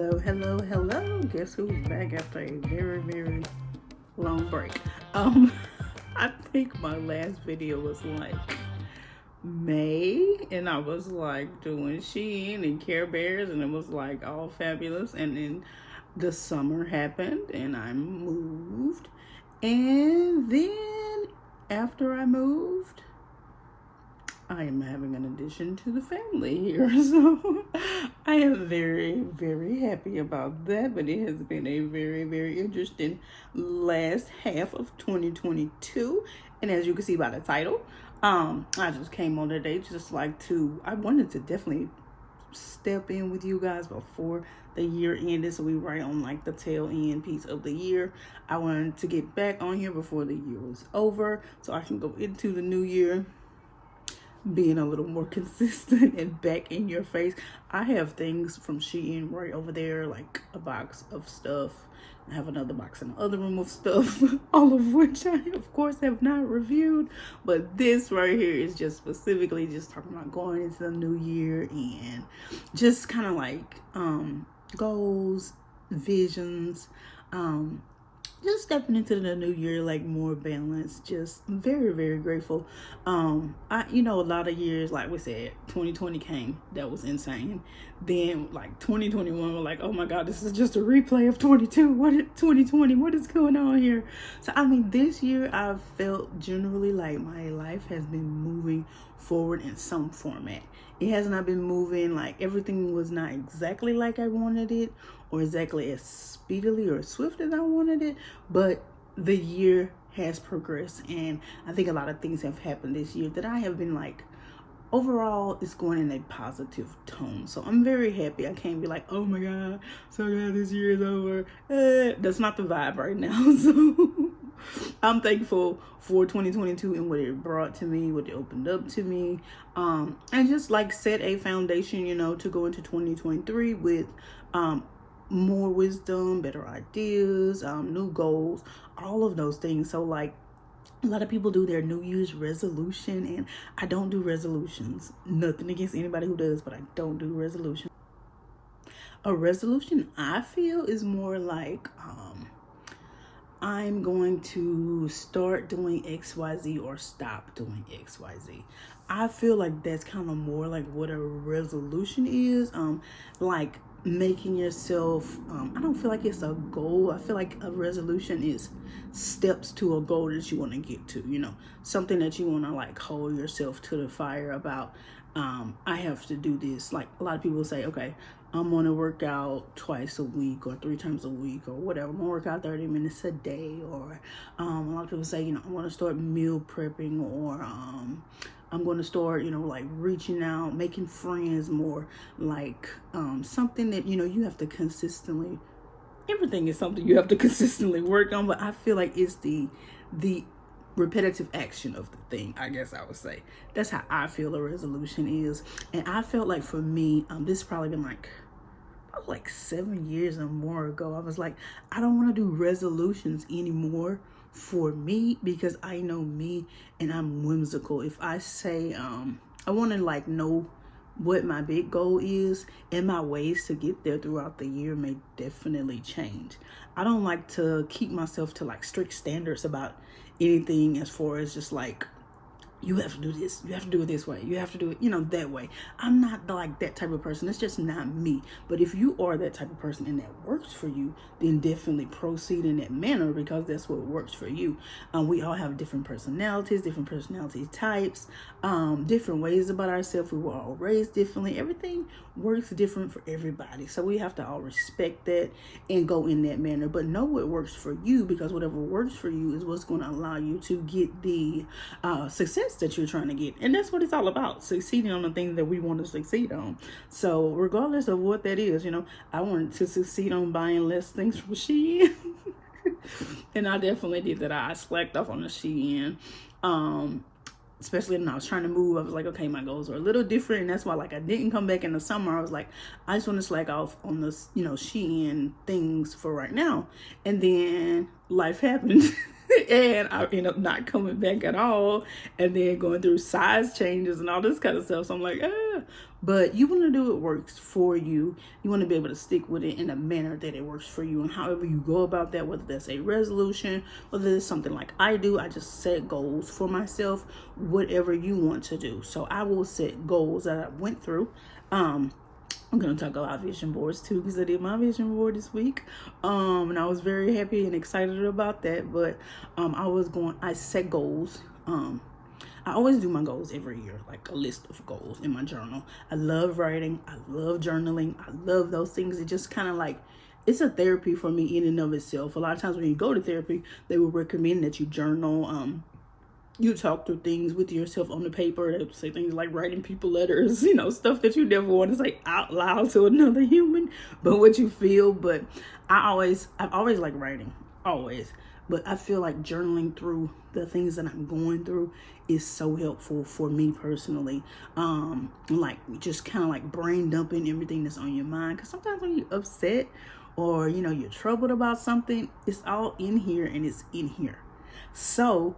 Hello, hello, hello. Guess who's back after a very, very long break? I think my last video was like May, and I was like doing Shein and Care Bears, and it was like all fabulous. And then the summer happened, and I moved. And then after I moved, I am having an addition to the family here, so I am very, very happy about that. But it has been a very, very interesting last half of 2022, and as you can see by the title, I just came on today I wanted to definitely step in with you guys before the year ended, so we right on like the tail end piece of the year. I wanted to get back on here before the year was over, so I can go into the new year being a little more consistent and back in your face. I have things from Shein right over there, like a box of stuff. I have another box in the other room of stuff, all of which I of course have not reviewed, but this right here is just specifically just talking about going into the new year and just kind of like goals, visions, just stepping into the new year like more balanced. Just very, very grateful. A lot of years, like we said, 2020 came, that was insane. Then like 2021, we're like, oh my god, this is just a replay of 2020, what is going on here? So I mean, this year I've felt generally like my life has been moving forward in some format. It has not been moving, like everything was not exactly like I wanted it, or exactly as speedily or swift as I wanted it, but the year has progressed, and I think a lot of things have happened this year that I have been like, overall it's going in a positive tone. So I'm very happy. I can't be like, oh my god, so glad this year is over. That's not the vibe right now. So I'm thankful for 2022 and what it brought to me, what it opened up to me, and just like set a foundation, to go into 2023 with more wisdom, better ideas, new goals, all of those things. So like, a lot of people do their New Year's resolution, and I don't do resolutions. Nothing against anybody who does, but I don't do resolutions. A resolution, I feel, is more like I'm going to start doing XYZ or stop doing XYZ. I feel like that's kind of more like what a resolution is. Like making yourself, I don't feel like it's a goal. I feel like a resolution is steps to a goal that you want to get to, something that you want to like hold yourself to the fire about. I have to do this. Like a lot of people say, okay, I'm going to work out twice a week or 3 times a week or whatever. I'm going to work out 30 minutes a day. Or a lot of people say, I want to start meal prepping, or I'm going to start, like reaching out, making friends more, like something that, you have to consistently, everything is something you have to consistently work on. But I feel like it's the repetitive action of the thing, I guess I would say. That's how I feel a resolution is. And I felt like for me, this has probably been like 7 years or more ago, I was like, I don't want to do resolutions anymore for me, because I know me and I'm whimsical. If I say I want to like know what my big goal is, and my ways to get there throughout the year may definitely change. I don't like to keep myself to like strict standards about anything, as far as just like, you have to do this, you have to do it this way, you have to do it, that way. I'm not like that type of person. It's just not me. But if you are that type of person and that works for you, then definitely proceed in that manner, because that's what works for you. We all have different personalities, different personality types, different ways about ourselves. We were all raised differently. Everything works different for everybody. So we have to all respect that and go in that manner. But know what works for you, because whatever works for you is what's going to allow you to get the success that you're trying to get. And that's what it's all about, succeeding on the things that we want to succeed on. So regardless of what that is, I wanted to succeed on buying less things from Shein. And I definitely did that. I slacked off on the Shein, especially when I was trying to move. I was like, okay, my goals are a little different, and that's why like I didn't come back in the summer. I was like, I just want to slack off on the Shein things for right now. And then life happened. and I end up not coming back at all, and then going through size changes and all this kind of stuff. So I'm like, but you want to do what works for you. You want to be able to stick with it in a manner that it works for you, and however you go about that, whether that's a resolution, whether it's something like I do, I just set goals for myself, whatever you want to do. So I will set goals that I went through. I'm going to talk about vision boards too, because I did my vision board this week. And I was very happy and excited about that. But I set goals. I always do my goals every year, like a list of goals in my journal. I love writing. I love journaling. I love those things. It just kind of like, it's a therapy for me in and of itself. A lot of times when you go to therapy, they will recommend that you journal. You talk through things with yourself on the paper. They say things like writing people letters, you know, stuff that you never want to say out loud to another human, but what you feel. But I've always liked writing, always. But I feel like journaling through the things that I'm going through is so helpful for me personally. Like just kind of like brain dumping everything that's on your mind. Because sometimes when you're upset or, you know, you're troubled about something, it's all in here and it's in here. So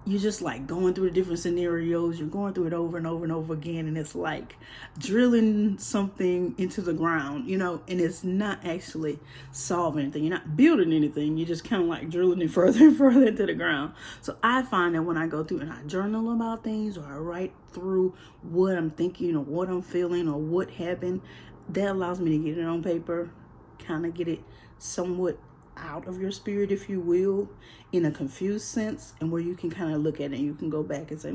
you're just like going through the different scenarios. You're going through it over and over and over again. And it's like drilling something into the ground, you know, and it's not actually solving anything. You're not building anything. You're just kind of like drilling it further and further into the ground. So I find that when I go through and I journal about things, or I write through what I'm thinking or what I'm feeling or what happened, that allows me to get it on paper, kind of get it somewhat out of your spirit, if you will, in a confused sense, and where you can kind of look at it and you can go back and say,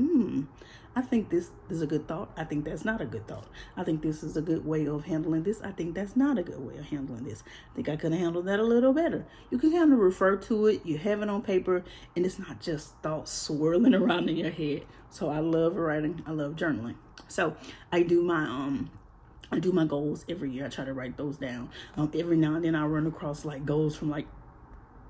I think this is a good thought. I think that's not a good thought. I think this is a good way of handling this. I think that's not a good way of handling this. I think I could have handled that a little better. You can kind of refer to it. You have it on paper, and it's not just thoughts swirling around in your head. So I love writing. I love journaling. So I do my goals every year. I try to write those down. Every now and then I run across like goals from like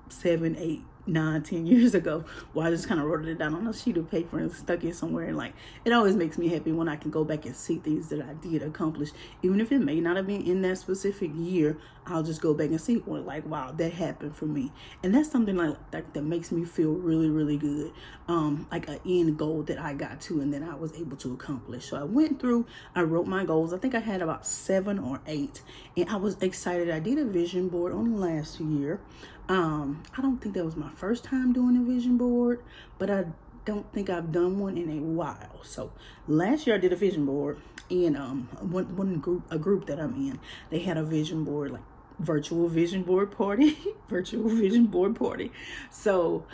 7, 8, 9, 10 years ago, where I just kind of wrote it down on a sheet of paper and stuck it somewhere. And like, it always makes me happy when I can go back and see things that I did accomplish, even if it may not have been in that specific year. I'll just go back and see, well, like, wow, that happened for me. And that's something like that makes me feel really, really good. Like an end goal that I got to and then I was able to accomplish. So I went through, I wrote my goals. I think I had about 7 or 8, and I was excited. I did a vision board on last year. I don't think that was my first time doing a vision board, but I don't think I've done one in a while. So last year I did a vision board, and a group that I'm in, they had a vision board, like virtual vision board party. Virtual vision board party. So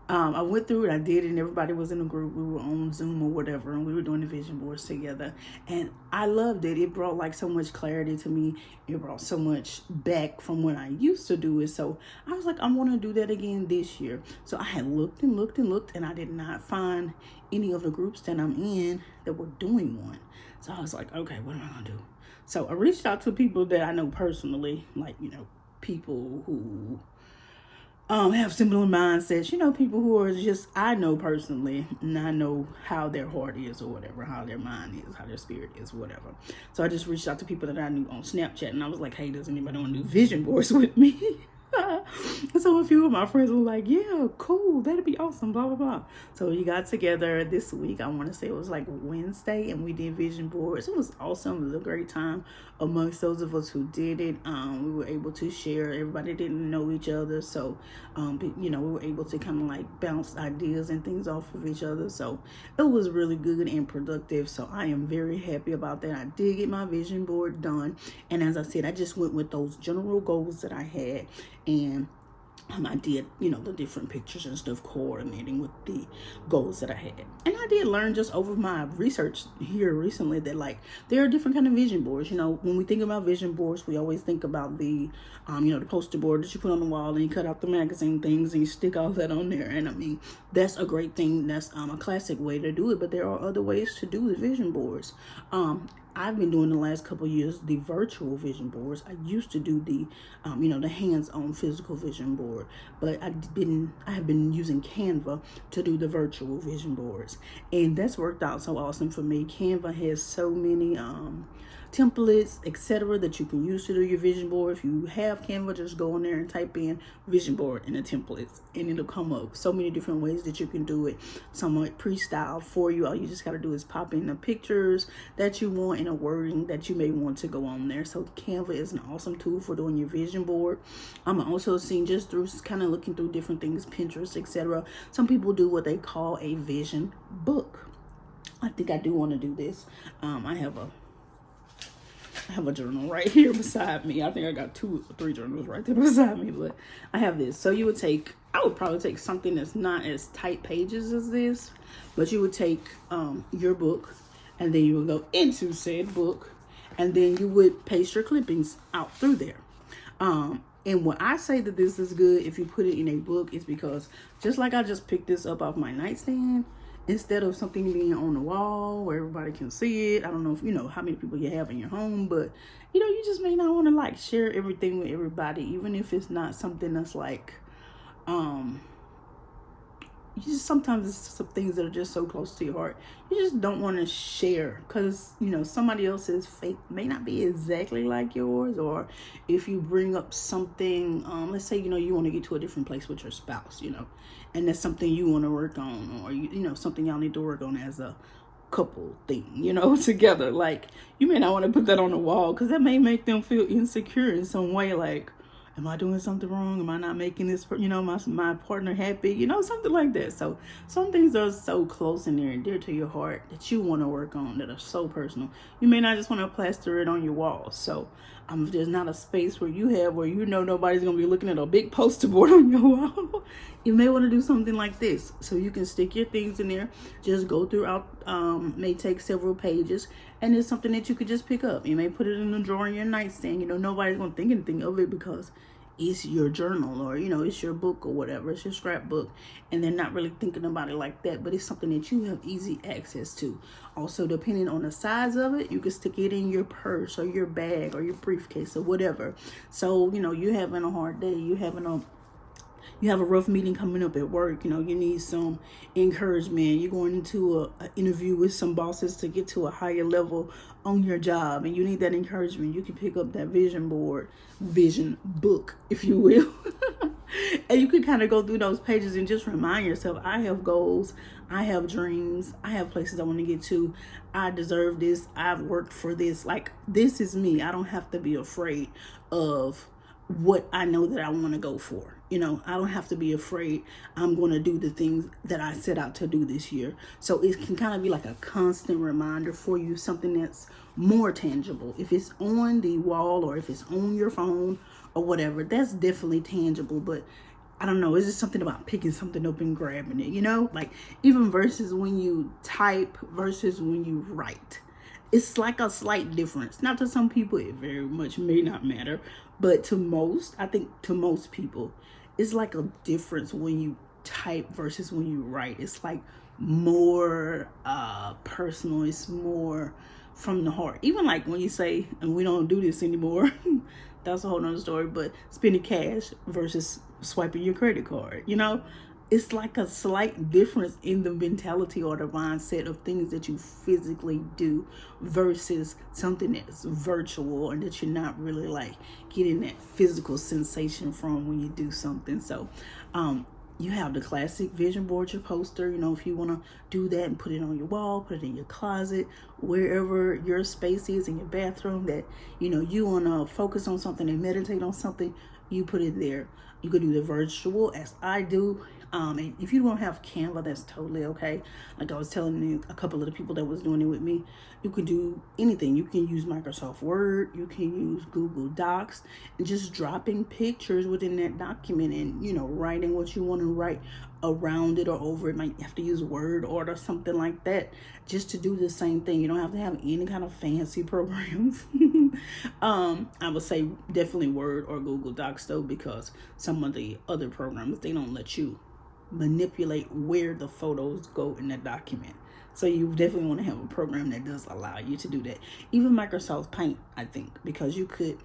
I went through it, I did it, and everybody was in a group. We were on Zoom or whatever, and we were doing the vision boards together. And I loved it. It brought like so much clarity to me. It brought so much back from when I used to do it. So I was like, I want to do that again this year. So I had looked and looked and looked, and I did not find any of the groups that I'm in that were doing one. So I was like, okay, what am I going to do? So I reached out to people that I know personally, like, you know, people who have similar mindsets, you know, people who are just, I know personally, and I know how their heart is or whatever, how their mind is, how their spirit is, whatever. So I just reached out to people that I knew on Snapchat, and I was like, hey, does anybody want to do vision boards with me? So a few of my friends were like, yeah, cool, that'd be awesome, blah, blah, blah. So we got together this week. I want to say it was like Wednesday, and we did vision boards. It was awesome. It was a great time amongst those of us who did it. We were able to share. Everybody didn't know each other, so you know, we were able to kind of like bounce ideas and things off of each other. So it was really good and productive. So I am very happy about that. I did get my vision board done, and as I said, I just went with those general goals that I had, and I did, you know, the different pictures and stuff coordinating with the goals that I had. And I did learn just over my research here recently that like there are different kind of vision boards. You know, when we think about vision boards, we always think about the you know, the poster board that you put on the wall and you cut out the magazine things and you stick all that on there. And I mean, that's a great thing. That's a classic way to do it, but there are other ways to do the vision boards. I've been doing the last couple of years the virtual vision boards. I used to do the, you know, the hands-on physical vision board, but I have been using Canva to do the virtual vision boards, and that's worked out so awesome for me. Canva has so many templates, etc., that you can use to do your vision board. If you have Canva, just go in there and type in vision board in the templates, and it'll come up so many different ways that you can do it. Somewhat pre-styled for you. All you just got to do is pop in the pictures that you want and a wording that you may want to go on there. So Canva is an awesome tool for doing your vision board. I'm also seeing, just through kind of looking through different things, Pinterest, etc., some people do what they call a vision book. I think I do want to do this. I have a journal right here beside me. I think I got 2 or 3 journals right there beside me, but I have this. So you would take, I would probably take something that's not as tight pages as this, but you would take your book, and then you would go into said book, and then you would paste your clippings out through there. And when I say that this is good if you put it in a book, it's because just like I just picked this up off my nightstand, instead of something being on the wall where everybody can see it. I don't know if you know how many people you have in your home, but you know, you just may not want to like share everything with everybody, even if it's not something that's like you just, sometimes it's some things that are just so close to your heart, you just don't want to share, because you know somebody else's faith may not be exactly like yours. Or if you bring up something, let's say, you know, you want to get to a different place with your spouse, you know, and that's something you want to work on, or you know, something y'all need to work on as a couple thing, you know, together. Like, you may not want to put that on the wall because that may make them feel insecure in some way, like, am I doing something wrong? Am I not making this, you know, my partner happy? You know, something like that. So some things are so close and near and dear to your heart that you want to work on, that are so personal. You may not just want to plaster it on your wall. So there's not a space where you have where you know nobody's going to be looking at a big poster board on your wall. You may want to do something like this. So you can stick your things in there. Just go throughout, may take several pages. And it's something that you could just pick up. You may put it in the drawer in your nightstand. You know, nobody's going to think anything of it because it's your journal, or, you know, it's your book or whatever. It's your scrapbook. And they're not really thinking about it like that. But it's something that you have easy access to. Also, depending on the size of it, you can stick it in your purse or your bag or your briefcase or whatever. So, you know, you're having a hard day. You have a rough meeting coming up at work, you know, you need some encouragement. You're going into an interview with some bosses to get to a higher level on your job, and you need that encouragement. You can pick up that vision book, if you will. And you can kind of go through those pages and just remind yourself, I have goals, I have dreams, I have places I want to get to. I deserve this. I've worked for this. Like, this is me. I don't have to be afraid of what I know that I want to go for. You know, I don't have to be afraid. I'm going to do the things that I set out to do this year. So it can kind of be like a constant reminder for you, something that's more tangible. If it's on the wall or if it's on your phone or whatever, that's definitely tangible. But I don't know, it's just something about picking something up and grabbing it, you know, like even versus when you type versus when you write. It's like a slight difference. Now, to some people, it very much may not matter. But to most, I think to most people, it's like a difference when you type versus when you write. It's like more personal. It's more from the heart. Even like when you say, and we don't do this anymore, that's a whole nother story, but spending cash versus swiping your credit card, you know? It's like a slight difference in the mentality or the mindset of things that you physically do versus something that's virtual and that you're not really like getting that physical sensation from when you do something. So you have the classic vision board, your poster, you know, if you want to do that and put it on your wall, put it in your closet, wherever your space is in your bathroom that, you know, you want to focus on something and meditate on something, you put it there. You could do the virtual as I do. And if you don't have Canva, that's totally okay. Like I was telling you, a couple of the people that was doing it with me, you can do anything. You can use Microsoft Word, you can use Google Docs, and just dropping pictures within that document and, you know, writing what you want to write around it or over it. Might have to use Word or something like that just to do the same thing. You don't have to have any kind of fancy programs. I would say definitely Word or Google Docs though, because some of the other programs, they don't let you manipulate where the photos go in the document. So you definitely want to have a program that does allow you to do that. Even Microsoft Paint, I think, because you could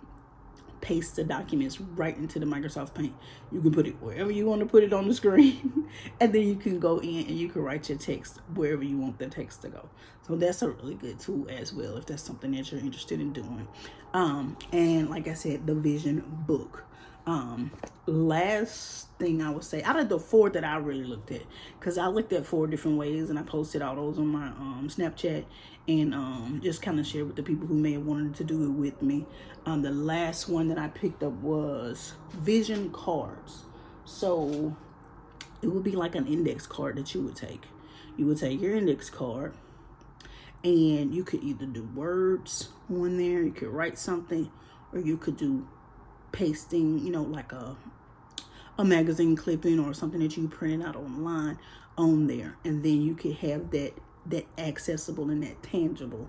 paste the documents right into the Microsoft Paint. You can put it wherever you want to put it on the screen, and then you can go in and you can write your text wherever you want the text to go. So that's a really good tool as well, if that's something that you're interested in doing. And like I said, the vision book. Last thing I would say, out of the 4 that I really looked at, because I looked at 4 different ways and I posted all those on my Snapchat, and just kind of shared with the people who may have wanted to do it with me. The last one that I picked up was vision cards. So it would be like an index card that you would take. You would take your index card, and you could either do words on there, you could write something, or you could do pasting, you know, like a magazine clipping or something that you printed out online on there. And then you could have that accessible and that tangible,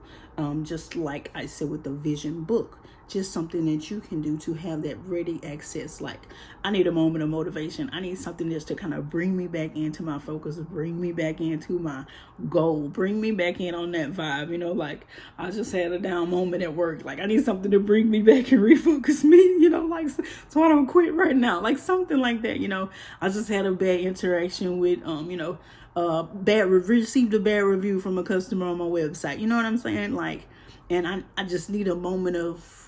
just like I said with the vision book, just something that you can do to have that ready access. Like, I need a moment of motivation, I need something just to kind of bring me back into my focus, bring me back into my goal, bring me back in on that vibe, you know. Like, I just had a down moment at work, like I need something to bring me back and refocus me, you know, like, so I don't quit right now, like something like that, you know. I just had a bad interaction with you know, received a bad review from a customer on my website, you know what I'm saying? Like, and I just need a moment of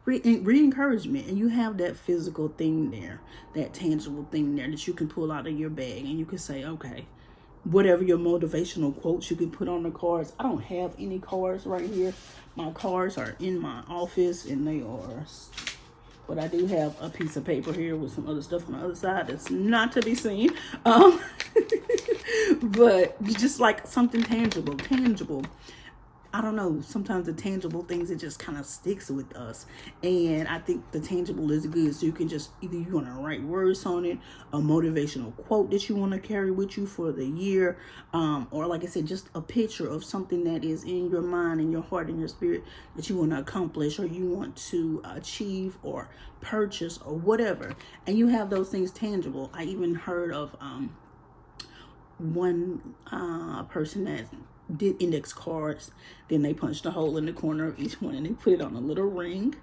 re-encouragement, and you have that physical thing there, that tangible thing there that you can pull out of your bag, and you can say, okay, whatever your motivational quotes you can put on the cards. I don't have any cards right here. My cards are in my office, and they are, but I do have a piece of paper here with some other stuff on the other side that's not to be seen. But just like something tangible. I don't know, sometimes the tangible things, it just kind of sticks with us. And I think the tangible is good. So you can just, either you want to write words on it, a motivational quote that you want to carry with you for the year, or like I said, just a picture of something that is in your mind and your heart and your spirit that you want to accomplish, or you want to achieve or purchase or whatever. And you have those things tangible. I even heard of one person that did index cards, then they punched a hole in the corner of each one and they put it on a little ring.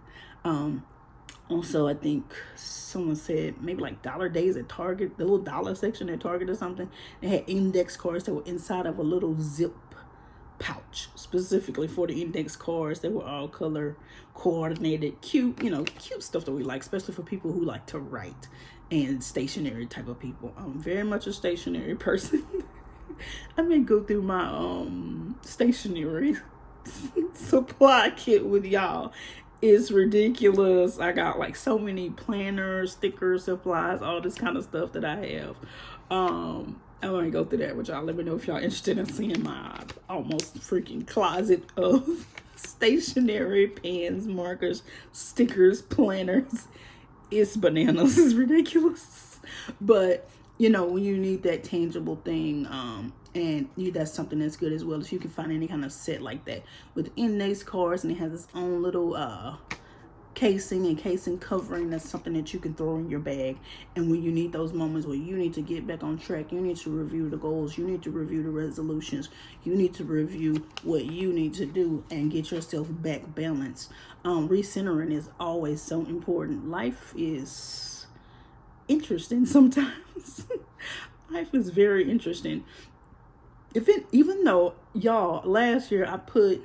Also, I think someone said maybe like Dollar Days at Target, the little dollar section at Target or something, they had index cards that were inside of a little zip pouch specifically for the index cards. They were all color coordinated, cute, you know, cute stuff that we like, especially for people who like to write and stationary type of people. I'm very much a stationary person. I may go through my stationery supply kit with y'all. It's ridiculous. I got like so many planners, stickers, supplies, all this kind of stuff that I have. I'm gonna go through that with y'all. Let me know if y'all interested in seeing my almost freaking closet of stationery, pens, markers, stickers, planners. It's bananas. It's ridiculous. But you know, when you need that tangible thing, and that's something that's good as well. If you can find any kind of set like that with index cards, and it has its own little casing covering, that's something that you can throw in your bag. And when you need those moments where you need to get back on track, you need to review the goals, you need to review the resolutions, you need to review what you need to do and get yourself back balanced. Recentering is always so important. Life is interesting sometimes. Life is very interesting. Even though, y'all, last year I put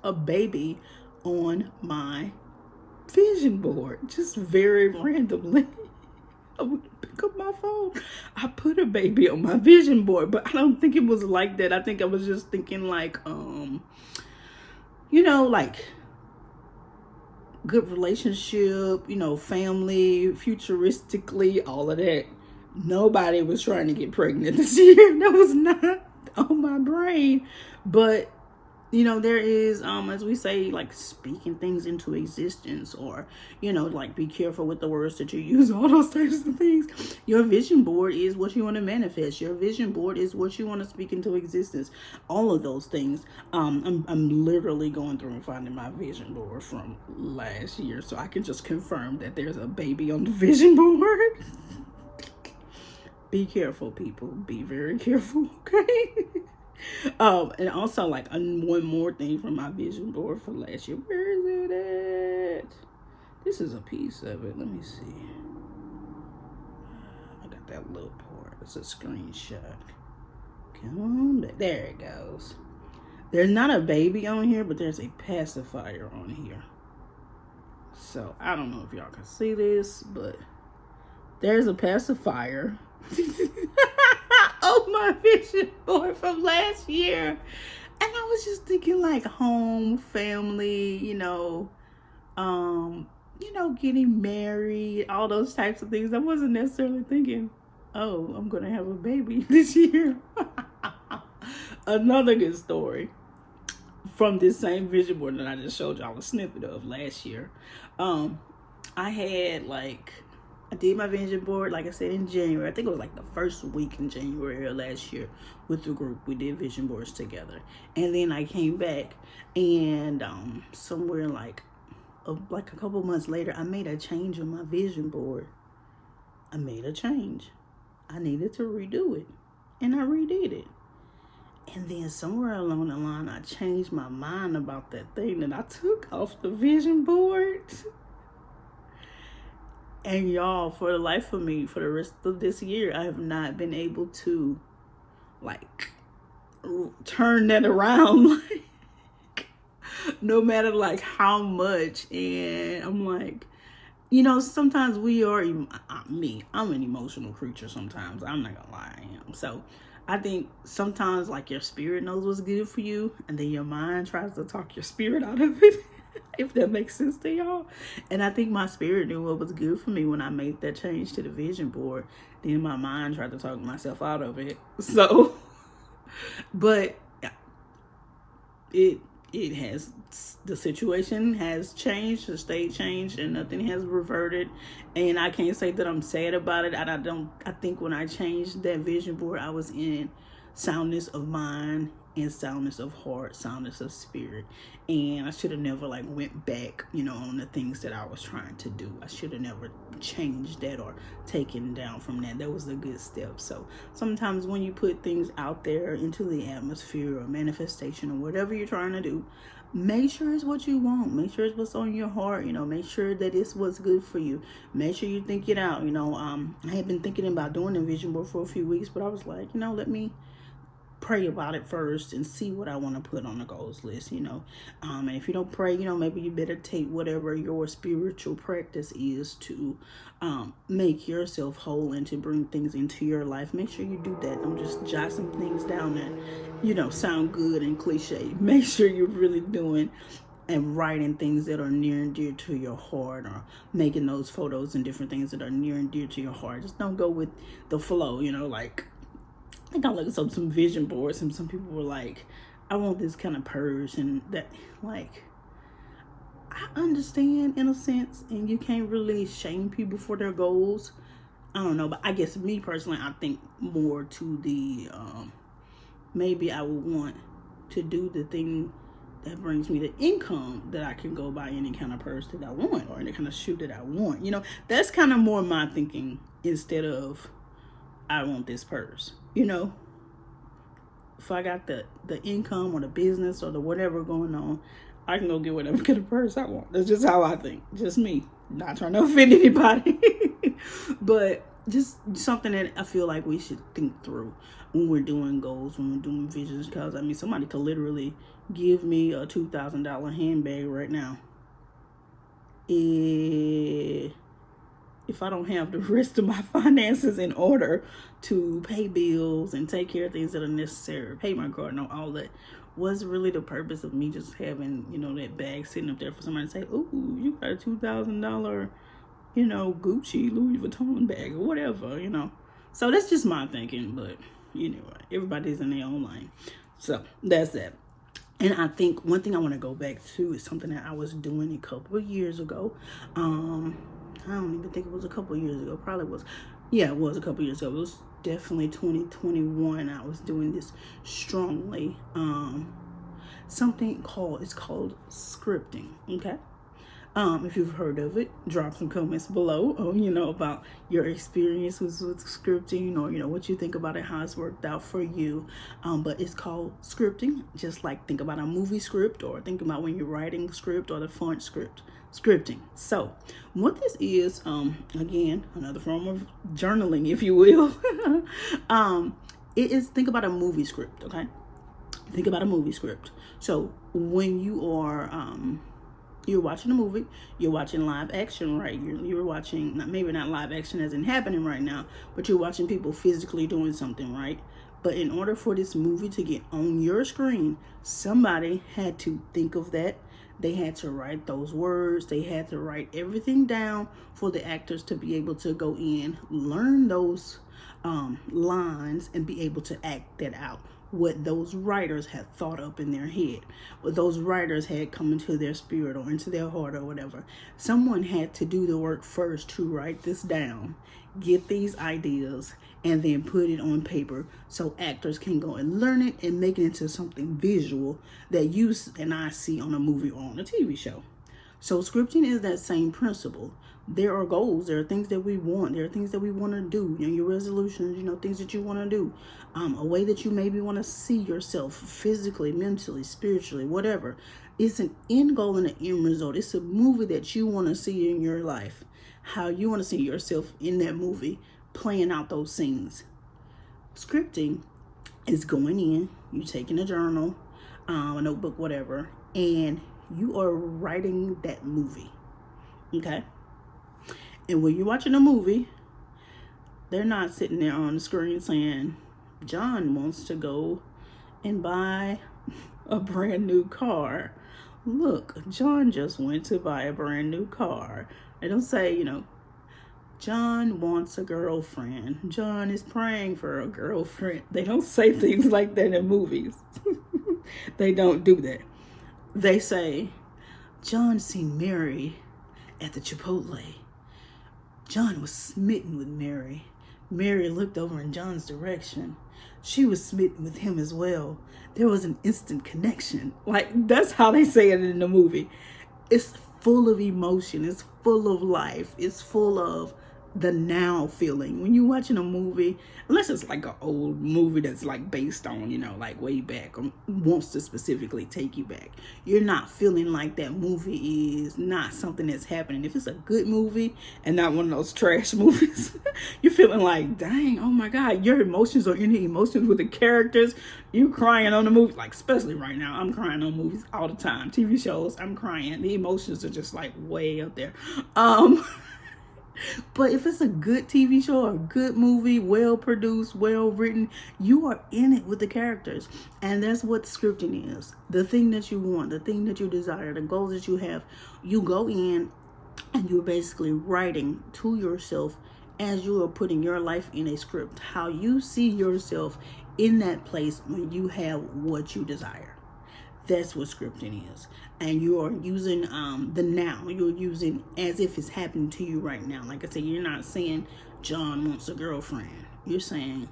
a baby on my vision board, just very randomly. I would pick up my phone, I put a baby on my vision board, but I don't think it was like that. I think I was just thinking like, you know, like good relationship, you know, family, futuristically, all of that. Nobody was trying to get pregnant this year. That was not on my brain. But you know, there is, as we say, like speaking things into existence, or, you know, like be careful with the words that you use, all those types of things. Your vision board is what you want to manifest. Your vision board is what you want to speak into existence. All of those things. I'm literally going through and finding my vision board from last year, so I can just confirm that there's a baby on the vision board. Be careful, people. Be very careful, okay? And also like one more thing from my vision board for last year. Where is it at? This is a piece of it. Let me see. I got that little part. It's a screenshot. Come on back. There it goes. There's not a baby on here, but there's a pacifier on here. So I don't know if y'all can see this, but there's a pacifier on my vision board from last year. And I was just thinking like home, family, getting married, all those types of things. I wasn't necessarily thinking, oh, I'm gonna have a baby this year. Another good story from this same vision board that I just showed y'all a snippet of last year. I did my vision board, like I said, in January. I think it was like the first week in January of last year with the group. We did vision boards together. And then I came back and somewhere like a couple months later, I made a change on my vision board. I made a change. I needed to redo it. And I redid it. And then somewhere along the line, I changed my mind about that thing that I took off the vision board. And y'all, for the life of me, for the rest of this year, I have not been able to, like, turn that around. No matter, like, how much. And I'm like, sometimes we are, I'm an emotional creature sometimes. I'm not gonna lie, I am. So I think sometimes, like, your spirit knows what's good for you, and then your mind tries to talk your spirit out of it, if that makes sense to y'all. And I think my spirit knew what was good for me when I made that change to the vision board. Then my mind tried to talk myself out of it. So, but it has, the situation has changed, the state changed, and nothing has reverted. And I can't say that I'm sad about it. I think when I changed that vision board, I was in soundness of mind and soundness of heart, soundness of spirit. And I should have never went back, on the things that I was trying to do. I should have never changed that or taken down from that. That was a good step. So sometimes when you put things out there into the atmosphere or manifestation or whatever you're trying to do, make sure it's what you want. Make sure it's what's on your heart. Make sure that it's what's good for you. Make sure you think it out. I had been thinking about doing a vision board for a few weeks, but I was like, let me pray about it first and see what I want to put on the goals list, and if you don't pray, maybe you better take whatever your spiritual practice is to make yourself whole and to bring things into your life. Make sure you do that. Don't just jot some things down that sound good and cliche. Make sure you're really doing and writing things that are near and dear to your heart, or making those photos and different things that are near and dear to your heart. Just don't go with the flow, I think I looked at some vision boards and some people were like, I want this kind of purse, and that, I understand in a sense, and you can't really shame people for their goals. I don't know, but I guess me personally, I think more to the, maybe I would want to do the thing that brings me the income that I can go buy any kind of purse that I want or any kind of shoe that I want. That's kind of more my thinking instead of I want this purse. If I got the income or the business or the whatever going on, I can go get whatever kind of purse I want. That's just how I think. Just me. Not trying to offend anybody. But just something that I feel like we should think through when we're doing goals, when we're doing visions. Because, somebody could literally give me a $2,000 handbag right now. If I don't have the rest of my finances in order to pay bills and take care of things that are necessary, pay my car, all that, was really the purpose of me just having, that bag sitting up there for somebody to say, ooh, you got a $2,000, Gucci, Louis Vuitton bag or whatever, So that's just my thinking, but everybody's in their own lane. So that's that. And I think one thing I want to go back to is something that I was doing a couple of years ago. I don't even think it was a couple of years ago. Probably was. Yeah, it was a couple of years ago. It was definitely 2021. I was doing this strongly. It's called scripting. Okay. If you've heard of it, drop some comments below, about your experience with scripting, or, what you think about it, how it's worked out for you. But it's called scripting, just like think about a movie script, or think about when you're writing a script, or the font script. Scripting. So what this is, again, another form of journaling, if you will. It is, think about a movie script, okay? Think about a movie script. So when you are you're watching a movie, you're watching live action, right? You're watching, maybe not live action as in happening right now, but you're watching people physically doing something, right? But in order for this movie to get on your screen, somebody had to think of that. They had to write those words. They had to write everything down for the actors to be able to go in, learn those lines, and be able to act that out. What those writers had thought up in their head, what those writers had come into their spirit or into their heart or whatever. Someone had to do the work first to write this down, get these ideas, and then put it on paper so actors can go and learn it and make it into something visual that you and I see on a movie or on a TV show. So scripting is that same principle. There are goals, there are things that we want, there are things that we want to do, your resolutions, things that you want to do, a way that you maybe want to see yourself physically, mentally, spiritually, whatever. It's an end goal and an end result. It's a movie that you want to see in your life, how you want to see yourself in that movie, playing out those scenes. Scripting is going in, you taking a journal, a notebook, whatever, and you are writing that movie, okay? And when you're watching a movie, they're not sitting there on the screen saying, John wants to go and buy a brand new car. Look, John just went to buy a brand new car. They don't say, John wants a girlfriend. John is praying for a girlfriend. They don't say things like that in movies. They don't do that. They say, John seen Mary at the Chipotle. John was smitten with Mary. Mary looked over in John's direction. She was smitten with him as well. There was an instant connection. Like, that's how they say it in the movie. It's full of emotion. It's full of life. It's full of the now feeling. When you're watching a movie, unless it's like an old movie that's like based on, like way back, or wants to specifically take you back, you're not feeling like that movie is not something that's happening. If it's a good movie and not one of those trash movies, you're feeling like, dang, oh my God, your emotions are in the emotions with the characters. You crying on the movie, like especially right now, I'm crying on movies all the time. TV shows, I'm crying. The emotions are just like way up there. But if it's a good TV show or a good movie, well produced, well written, you are in it with the characters. And that's what scripting is. The thing that you want, the thing that you desire, the goals that you have, you go in and you're basically writing to yourself as you are putting your life in a script, how you see yourself in that place when you have what you desire. That's what scripting is. And you are using the now. You're using as if it's happening to you right now. Like I said, you're not saying John wants a girlfriend. You're saying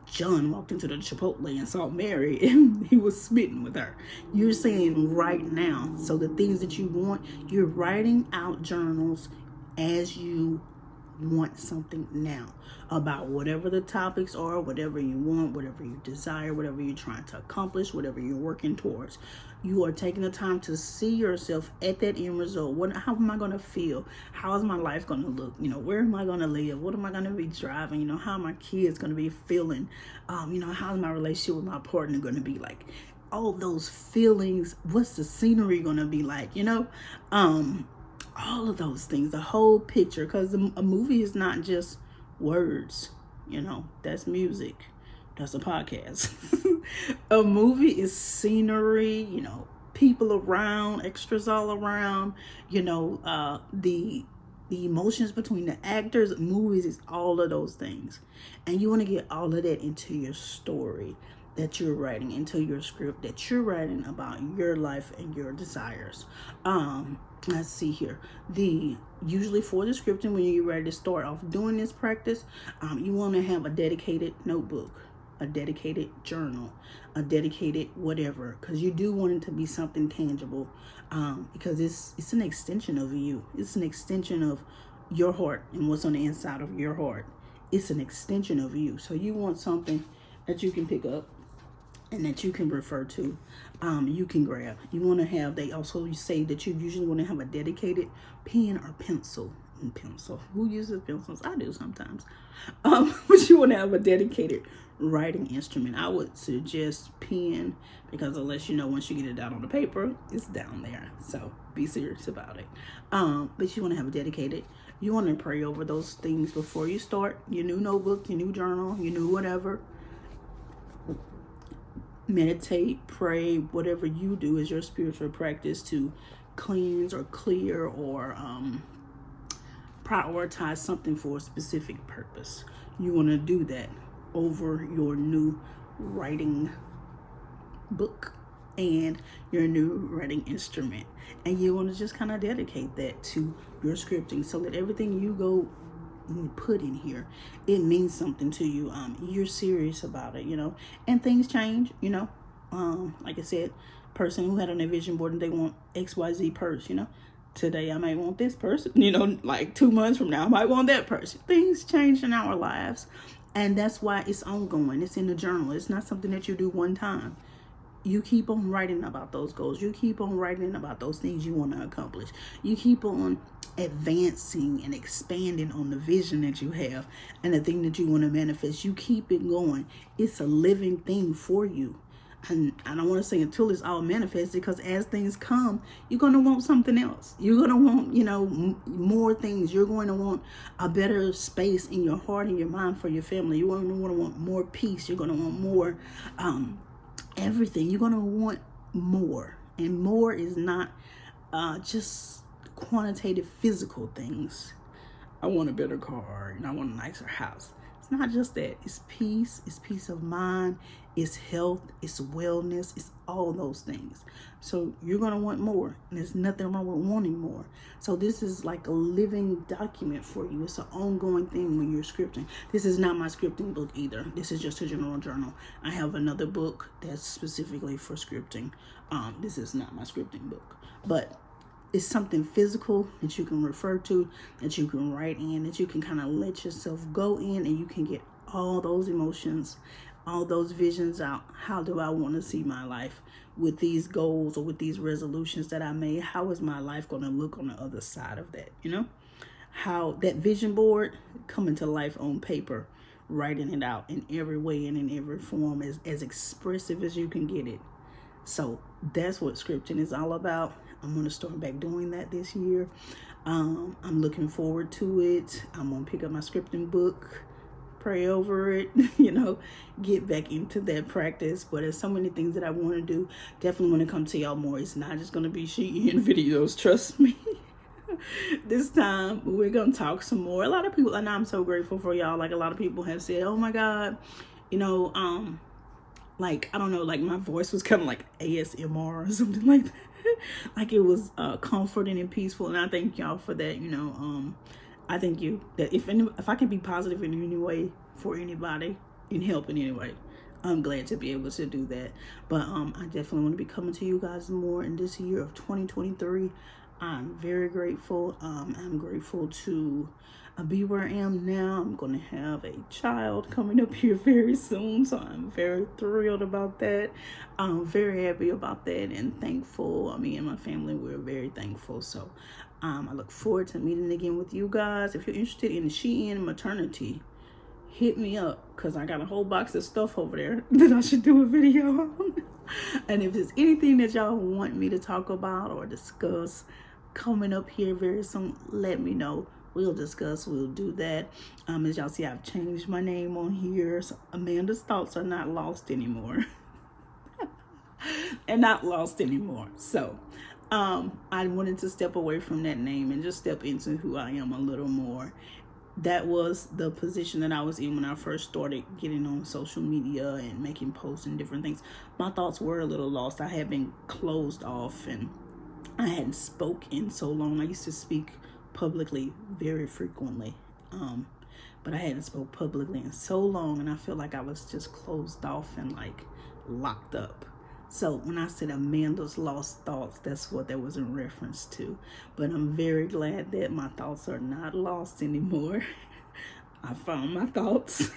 John walked into the Chipotle and saw Mary and he was smitten with her. You're saying right now. So the things that you want, you're writing out journals as you want something now about whatever the topics are, whatever you want, whatever you desire, whatever you're trying to accomplish, whatever you're working towards. You are taking the time to see yourself at that end result. How am I going to feel? How is my life going to look? Where am I going to live? What am I going to be driving? How are my kids going to be feeling? How is my relationship with my partner going to be like? All those feelings. What's the scenery going to be like? All of those things, the whole picture, because a movie is not just words, that's music, that's a podcast. A movie is scenery, people around, extras all around, the emotions between the actors. Movies is all of those things, and you want to get all of that into your story that you're writing, into your script that you're writing about your life and your desires. Let's see here. Usually for the scripting, when you're ready to start off doing this practice, you want to have a dedicated notebook, a dedicated journal, a dedicated whatever, because you do want it to be something tangible, because it's an extension of you. It's an extension of your heart and what's on the inside of your heart. It's an extension of you. So you want something that you can pick up and that you can refer to, you can grab. You want to have, they also say that you usually want to have a dedicated pen or pencil. Pencil. Who uses pencils? I do sometimes. But you want to have a dedicated writing instrument. I would suggest pen, because unless once you get it down on the paper, it's down there. So be serious about it. But you want to have a dedicated. You want to pray over those things before you start your new notebook, your new journal, your new whatever. Meditate, pray, whatever you do is your spiritual practice to cleanse or clear or prioritize something for a specific purpose. You want to do that over your new writing book and your new writing instrument. And you want to just kind of dedicate that to your scripting, so that everything you go put in here, it means something to you. You're serious about it, and things change, like I said, person who had on their vision board and they want XYZ purse, today I might want this person, like 2 months from now I might want that person. Things change in our lives, and that's why it's ongoing. It's in the journal. It's not something that you do one time. You keep on writing about those goals. You keep on writing about those things you want to accomplish. You keep on advancing and expanding on the vision that you have and the thing that you want to manifest. You keep it going. It's a living thing for you. And I don't want to say until it's all manifested, because as things come, you're going to want something else. You're going to want, more things. You're going to want a better space in your heart and your mind for your family. You're going to want more peace. You're going to want more everything. You're going to want more. And more is not just quantitative physical things. I want a better car and I want a nicer house. It's not just that. It's peace of mind, it's health, it's wellness, it's all those things. So you're going to want more, and there's nothing wrong with wanting more. So this is like a living document for you. It's an ongoing thing when you're scripting. This is not my scripting book either. This is just a general journal. I have another book that's specifically for scripting. This is not my scripting book, but it's something physical that you can refer to, that you can write in, that you can kind of let yourself go in, and you can get all those emotions, all those visions out. How do I want to see my life with these goals or with these resolutions that I made? How is my life going to look on the other side of that? How that vision board coming to life on paper, writing it out in every way and in every form, as expressive as you can get it. So that's what scripting is all about. I'm going to start back doing that this year. I'm looking forward to it. I'm going to pick up my scripting book, pray over it, get back into that practice. But there's so many things that I want to do. Definitely want to come to y'all more. It's not just going to be Shein videos, trust me. This time we're going to talk some more. A lot of people, and I'm so grateful for y'all. Like, a lot of people have said, oh my God, like, I don't know, like my voice was kind of like ASMR or something like that. Like, it was comforting and peaceful, and I thank y'all for that. I thank you that if I can be positive in any way for anybody and help in any way, I'm glad to be able to do that. But I definitely want to be coming to you guys more in this year of 2023. I'm very grateful. I'm grateful to be where I am now. I'm going to have a child coming up here very soon, so I'm very thrilled about that. I'm very happy about that and thankful. Me and my family, we're very thankful. So I look forward to meeting again with you guys. If you're interested in Shein maternity, hit me up, because I got a whole box of stuff over there that I should do a video on. And if there's anything that y'all want me to talk about or discuss coming up here very soon, let me know. We'll discuss. We'll do that. As y'all see, I've changed my name on here. So Amanda's thoughts are not lost anymore. And not lost anymore. So I wanted to step away from that name and just step into who I am a little more. That was the position that I was in when I first started getting on social media and making posts and different things. My thoughts were a little lost. I had been closed off and I hadn't spoke in so long. I used to speak publicly very frequently. but I hadn't spoke publicly in so long, and I feel like I was just closed off and like locked up. So when I said Amanda's lost thoughts, that's what that was in reference to. But I'm very glad that my thoughts are not lost anymore. I found my thoughts.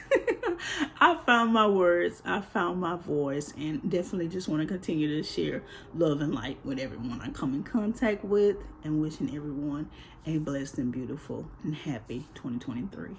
I found my words. I found my voice, and definitely just want to continue to share love and light with everyone I come in contact with, and wishing everyone a blessed and beautiful and happy 2023.